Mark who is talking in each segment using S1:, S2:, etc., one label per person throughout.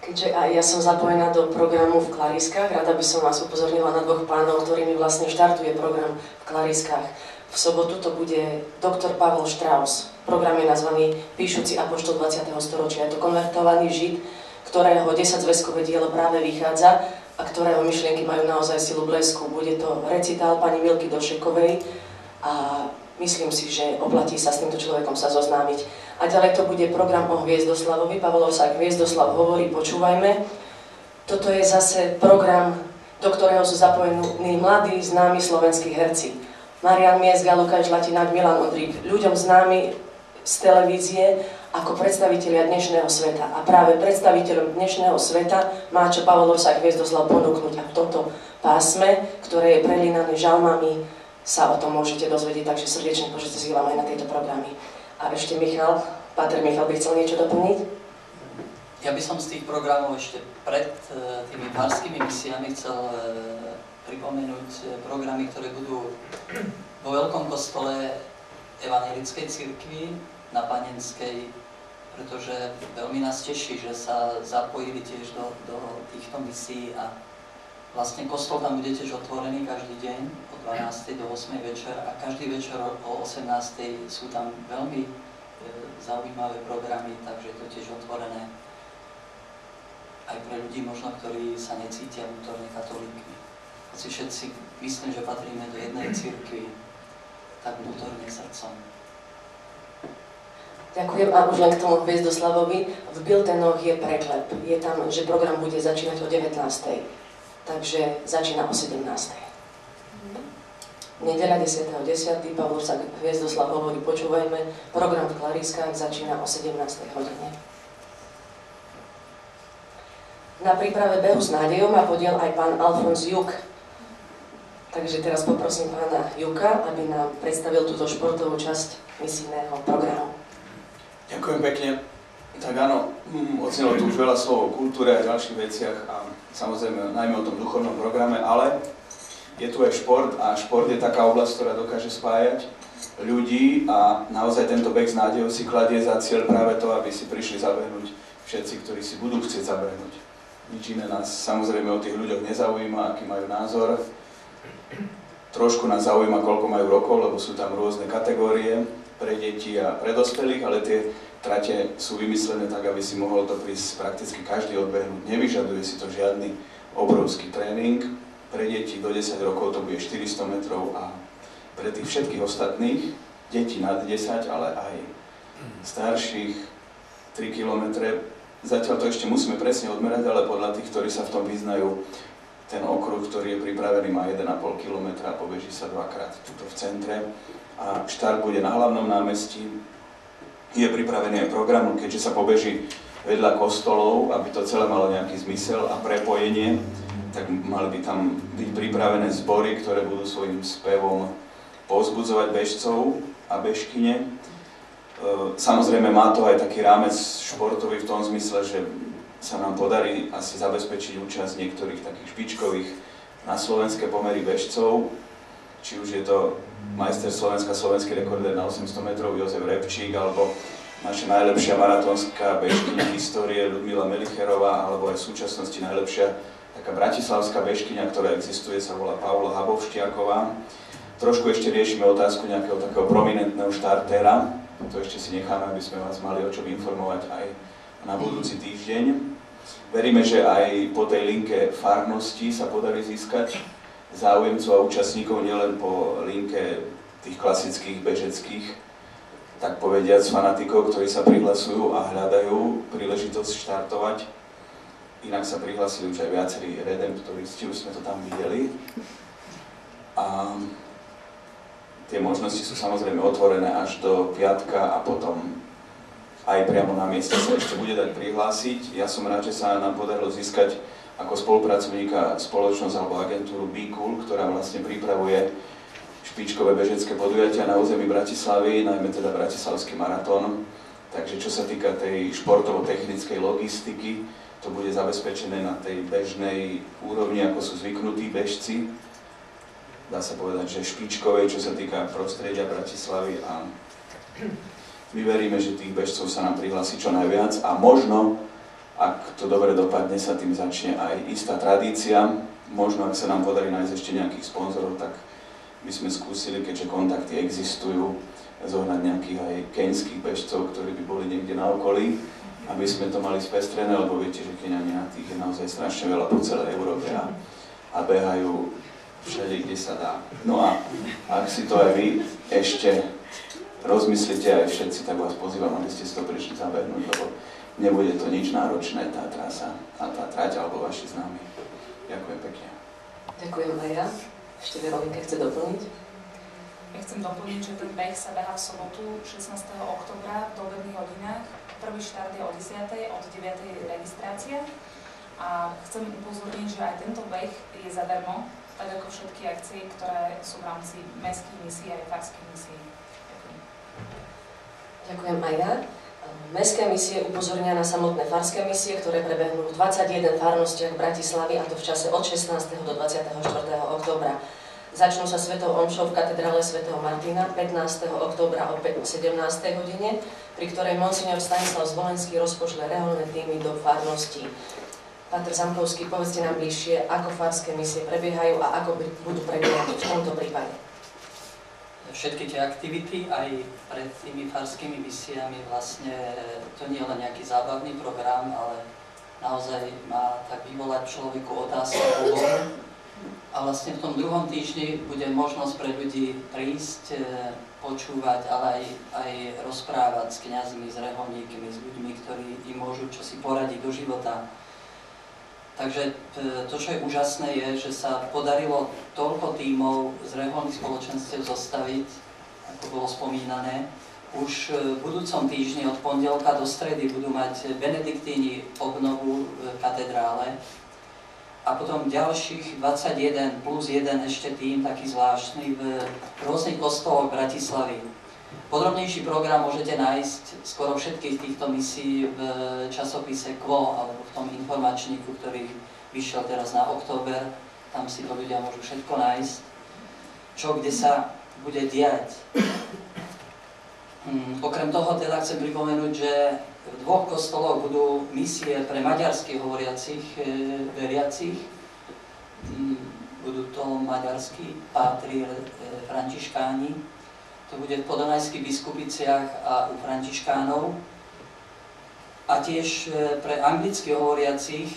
S1: Keďže aj ja som zapojená do programu v Klarískach, rada by som vás upozornila na dvoch pánov, ktorými vlastne štartuje program v Klarískach. V sobotu to bude doktor Pavol Štraus. Program je nazvaný Píšuci apoštol 20. storočia. Je to konvertovaný Žid, ktorého 10-zväzkové dielo práve vychádza a ktorého myšlienky majú naozaj silu blesku. Bude to recitál pani Milky Došekovej a myslím si, že oplatí sa s týmto človekom sa zoznámiť. A ďalej to bude program o Hviezdoslavovi. Pavol Osák Hviezdoslav hovorí, počúvajme. Toto je zase program, do ktorého sú zapojení mladí, známi slovenskí herci. Marian Miezga, Lukáš Latinák, Milan Ondrík, ľuďom známi z televízie ako predstavitelia dnešného sveta. A práve predstaviteľom dnešného sveta má čo Pavol Osák Hviezdoslav ponúknuť. A v tomto pásme, ktoré je prelínané žalmami, sa o tom môžete dozvedieť, takže srdečne pozývam aj na tieto programy. A ešte Michal, Páter Michal by chcel niečo doplniť?
S2: Ja by som z tých programov ešte pred tými farskými misiami chcel pripomenúť programy, ktoré budú vo Veľkom kostole Evanjelickej cirkvi na Panenskej, pretože veľmi nás teší, že sa zapojili tiež do týchto misií a vlastne kostol tam bude tiež otvorený každý deň od 12. do 8. večer a každý večer o 18. sú tam veľmi zaujímavé programy, takže je to tiež otvorené aj pre ľudí možno, ktorí sa necítia vnútorne katolíkmi. Hoci všetci myslím, že patríme do jednej cirkvi, tak vnútorne srdcom.
S1: Ďakujem a už len k tomu Hviezdoslavovi. V biltenoch je preklep. Je tam, že program bude začínať o 19. Takže začína o 17. Nedeľa 10.10. Pavol Osák Hviezdoslav hovorí, počúvajme, program v Klarískach začína o 17. hodine. Na príprave behu s nádejou má podiel aj pán Alfons Juk. Takže teraz poprosím pána Juka, aby nám predstavil túto športovú časť misijného programu.
S3: Ďakujem pekne. Tak áno, odznelo tu už veľa slov o kultúre a ďalších veciach a samozrejme najmä o tom duchovnom programe, ale je tu aj šport a šport je taká oblasť, ktorá dokáže spájať ľudí a naozaj tento beh s nádejou si kladie za cieľ práve to, aby si prišli zabehnúť všetci, ktorí si budú chcieť zabehnúť. Nič iné nás samozrejme o tých ľuďoch nezaujíma, aký majú názor. Trošku nás zaujíma, koľko majú rokov, lebo sú tam rôzne kategórie pre deti a pre dospelých, ale tie trate sú vymyslené tak, aby si mohol to prísť prakticky každý odbehnúť. Nevyžaduje si to žiadny obrovský tréning. Pre deti do 10 rokov to bude 400 metrov a pre tých všetkých ostatných, detí nad 10, ale aj starších 3 kilometre, zatiaľ to ešte musíme presne odmerať, ale podľa tých, ktorí sa v tom vyznajú, ten okruh, ktorý je pripravený, má 1,5 kilometra a pobeží sa dvakrát tuto v centre. A štart bude na hlavnom námestí. Je pripravený aj program, keďže sa pobeží vedľa kostolov, aby to celé malo nejaký zmysel a prepojenie, tak mali by tam byť pripravené zbory, ktoré budú svojím spevom povzbudzovať bežcov a bežkyne. Samozrejme má to aj taký rámec športový v tom zmysle, že sa nám podarí asi zabezpečiť účasť niektorých takých špičkových na slovenské pomery bežcov, či už je to majster Slovenska, slovenský rekordér na 800 metrov Jozef Repčík, alebo naša najlepšia maratónska bežkyňa histórie Ľudmila Melicherová, alebo aj v súčasnosti najlepšia taká bratislavská bežkyňa, ktorá existuje, sa volá Paula Habovštiaková. Trošku ešte riešime otázku nejakého takého prominentného štartéra. To ešte si necháme, aby sme vás mali o čom informovať aj na budúci týždeň. Veríme, že aj po tej linke farnosti sa podarí získať záujemcov a účastníkov, nielen po linke tých klasických bežeckých, tak povediac fanatikov, ktorí sa prihlasujú a hľadajú príležitosť štartovať. Inak sa prihlasili už aj viacerí redemptoristi, už sme to tam videli. A tie možnosti sú samozrejme otvorené až do piatka a potom aj priamo na mieste sa ešte bude dať prihlásiť. Ja som rád, že sa nám podarilo získať ako spolupracovníka spoločnosť alebo agentúru Be Cool, ktorá vlastne pripravuje špičkové bežecké podujatia na území Bratislavy, najmä teda Bratislavský maratón. Takže čo sa týka tej športovo-technickej logistiky, to bude zabezpečené na tej bežnej úrovni, ako sú zvyknutí bežci. Dá sa povedať, že špičkovej, čo sa týka prostredia Bratislavy, a my veríme, že tých bežcov sa nám prihlási čo najviac a možno ak to dobre dopadne, sa tým začne aj istá tradícia. Možno, ak sa nám podarí nájsť ešte nejakých sponzorov, tak by sme skúsili, keďže kontakty existujú, zohnať nejakých aj keňských bežcov, ktorí by boli niekde na okolí, aby sme to mali spestrené, lebo viete, že Keňania tých je naozaj strašne veľa po celej Európe a behajú všade, kde sa dá. No a ak si to aj vy ešte rozmyslíte aj všetci, tak vás pozývam, aby ste si to prišli zabehnúť, lebo nebude to nič náročné, tá trasa a tá trať alebo vaši známi. Ďakujem pekne.
S1: Ďakujem aj ja. Ešte Veronika chce doplniť.
S4: Ja chcem doplniť, že ten beh sa behá v sobotu 16. októbra v doobedných hodinách. Prvý štart je o 10. od 9. registrácia. A chcem upozorniť, že aj tento beh je zadarmo, tak ako všetky akcie, ktoré sú v rámci mestských misií a aj farských misií. Ďakujem.
S1: Ďakujem aj ja. Mestské misie upozornia na samotné farské misie, ktoré prebehnú v 21 farnostiach Bratislavy, a to v čase od 16. do 24. októbra. Začnú sa svetou omšou v katedrále svätého Martina 15. októbra o 17. hodine, pri ktorej monsignor Stanislav Zvolenský rozpošle reholné týmy do farností. Páter Zamkovský, povedzte nám bližšie, ako farské misie prebiehajú a ako budú prebiehať v tomto prípade.
S2: Všetky tie aktivity aj pred tými farskými misiami vlastne to nie je len nejaký zábavný program, ale naozaj má tak vyvolať človeku otázku. A vlastne v tom druhom týždni bude možnosť pre ľudí prísť, počúvať, ale aj rozprávať s kňazmi, s reholníkmi, s ľuďmi, ktorí im môžu čosi poradiť do života. Takže to, čo je úžasné, je, že sa podarilo toľko tímov z reholných spoločenstiev zostaviť, ako bolo spomínané. Už v budúcom týždni od pondelka do stredy budú mať benediktíni obnovu v katedrále. A potom ďalších 21 plus 1 ešte tým, taký zvláštny, v rôznych kostoloch Bratislavy. Podrobnejší program môžete nájsť skoro všetkých týchto misií v časopise Quo, alebo v tom informačníku, ktorý vyšiel teraz na október. Tam si to ľudia môžu všetko nájsť. Čo, kde sa bude diať. Okrem toho teda chcem pripomenúť, že v dvoch kostoloch budú misie pre maďarských hovoriacich veriacich. Budú to maďarskí pátri františkáni. To bude v Podunajských Biskupiciach a u františkánov. A tiež pre anglicky hovoriacich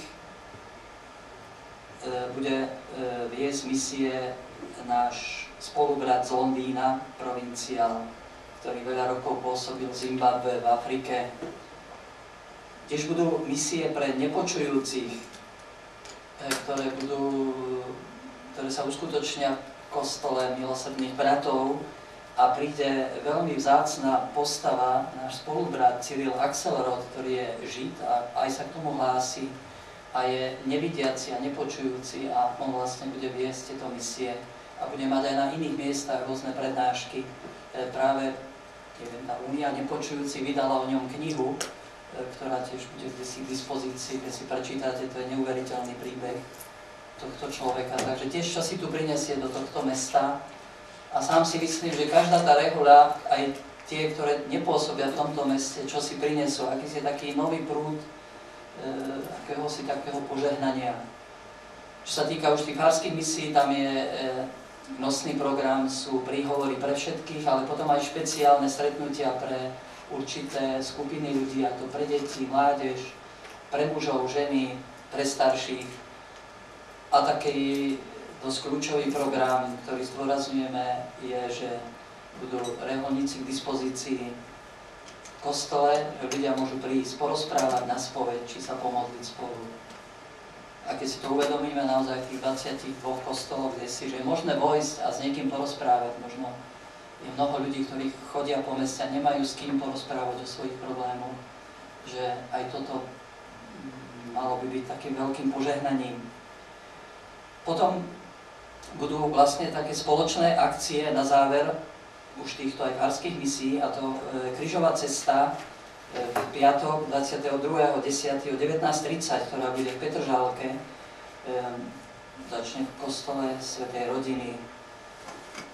S2: bude viesť misie náš spolubrat z Londýna, provinciál, ktorý veľa rokov pôsobil v Zimbabwe, v Afrike. Tiež budú misie pre nepočujúcich, ktoré sa uskutočnia v kostole Milosrdných bratov, a príde veľmi vzácna postava, náš spolubrat Cyril Axelrod, ktorý je Žid a aj sa k tomu hlási a je nevidiaci a nepočujúci, a on vlastne bude viesť tieto misie a bude mať aj na iných miestach rôzne prednášky. Práve tá Únia nepočujúci vydala o ňom knihu, ktorá tiež bude k dispozícii, keď si prečítate, to je neuveriteľný príbeh tohto človeka. Takže tiež čo si tu prinesie do tohto mesta. A sám si myslím, že každá tá rehoľa, aj tie, ktoré nepôsobia v tomto meste, čo si prinesú, aký si taký nový prúd, akéhosi takého požehnania. Čo sa týka už tých farských misií, tam je nosný program, sú príhovory pre všetkých, ale potom aj špeciálne stretnutia pre určité skupiny ľudí, ako pre deti, mládež, pre mužov, ženy, pre starších. A taký dosť kľúčový program, ktorý zdôrazňujeme, je, že budú reholníci k dispozícii v kostole, že ľudia môžu prísť porozprávať na spoveď, či sa pomodliť spolu. A keď si to uvedomíme naozaj v tých 22 kostoloch, kde si, že je možné vojsť a s niekým porozprávať, možno je mnoho ľudí, ktorí chodia po meste a nemajú s kým porozprávať o svojich problémoch, že aj toto malo by byť takým veľkým požehnaním. Potom budú vlastne také spoločné akcie na záver už týchto aj farských misií, a to krížová cesta v piatok 22.10. o 19:30, ktorá bude v Petržalke, začne v kostole Svätej Rodiny.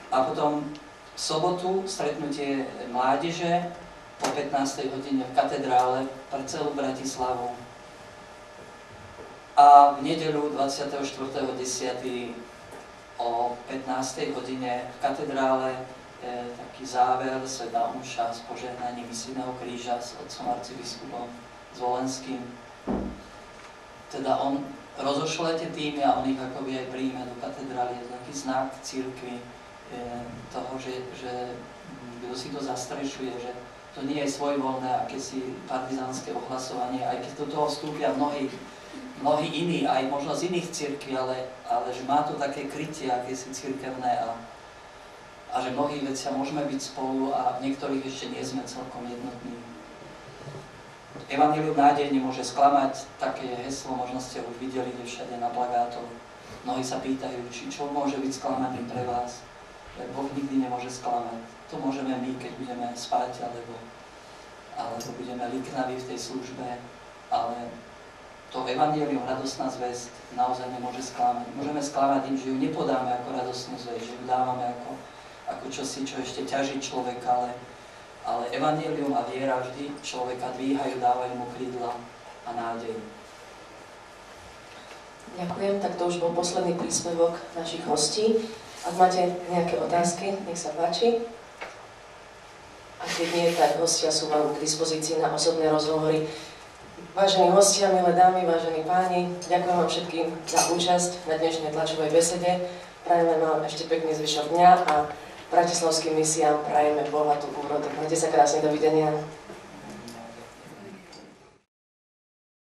S2: A potom v sobotu stretnutie mládeže o 15. hodine v katedrále pre celú Bratislavu. A v nedeľu 24.10. o 15. hodine v katedrále taký záver, svätá omša s požehnaním misijného kríža s otcom arcibiskupom Zvolenským. Teda on rozošle tie týmy a on ich akoby aj príjme do katedrály. Je to taký znak cirkvi toho, že kto si to zastrešuje, že to nie je svojvoľné akési partizánske ohlasovanie, aj keď do toho vstúpia mnohí iní, aj možno z iných cirkví, ale že má to také krytie akési cirkevné a že v mnohých veciach môžeme byť spolu a v niektorých ešte nie sme celkom jednotní. Evanjelium nádej nemôže sklamať, také heslo možno ste už videli všade na plagátoch. Mnohí sa pýtajú, či čo môže byť sklamaním pre vás. Boh nikdy nemôže sklamať. To môžeme my, keď budeme spať, alebo budeme liknaví v tej službe, ale to evanjelium, radostná zvesť, naozaj nemôže sklamať. Môžeme sklamať tým, že ju nepodáme ako radostnú zvesť, že ju dávame ako čosi, čo ešte ťaží človeka, ale evanjelium a viera vždy človeka dvíhajú, dávajú mu krídla a nádej.
S1: Ďakujem, tak to už bol posledný príspevok našich hostí. Ak máte nejaké otázky, nech sa páči. A keď nie, tak hostia sú vám k dispozícii na osobné rozhovory. Vážení hostia, milé dámy, vážení páni, ďakujem vám všetkým za účasť na dnešnej tlačovej besede. Prajeme vám ešte pekný zvyšok dňa a bratislavským misiám prajeme bohatú úrodu. Majte sa krásne, dovidenia.